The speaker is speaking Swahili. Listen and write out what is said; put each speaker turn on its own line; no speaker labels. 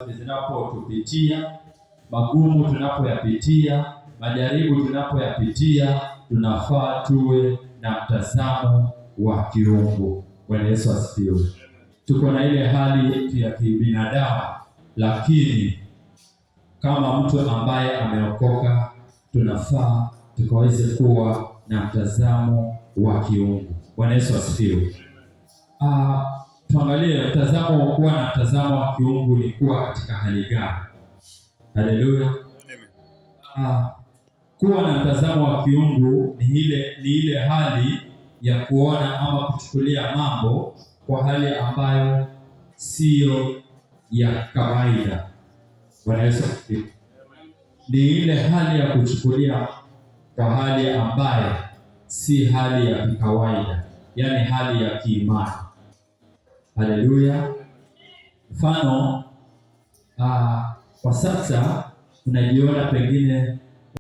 zinapotupitia, magumu tunapoyapitia, majaribu tunapoyapitia, tunafaa tuwe na mtazamo wa kiungu. Bwana Yesu asifiwe. Tuko na ile hali yetu ya kibinadamu, lakini kama mtu ambaye ameokoka tunafaa tukaweze kuwa na mtazamo wa kiungu. Bwana Yesu asifiwe. Tuangalie mtazamo, kuwa na mtazamo wa kiungu ni kuwa katika hali gani? Haleluya. Kuwa na mtazamo wa kiungu ni ile hali ya kuona ama kuchukulia mambo kwa hali ambayo siyo ya kawaida. Bwana Yesu asifiwe. Ni ile hali ya kuchukulia kwa hali ambayo si hali ya kawaida, yani hali ya kiimani. Haleluya. Mfano, kwa sasa unajiona pengine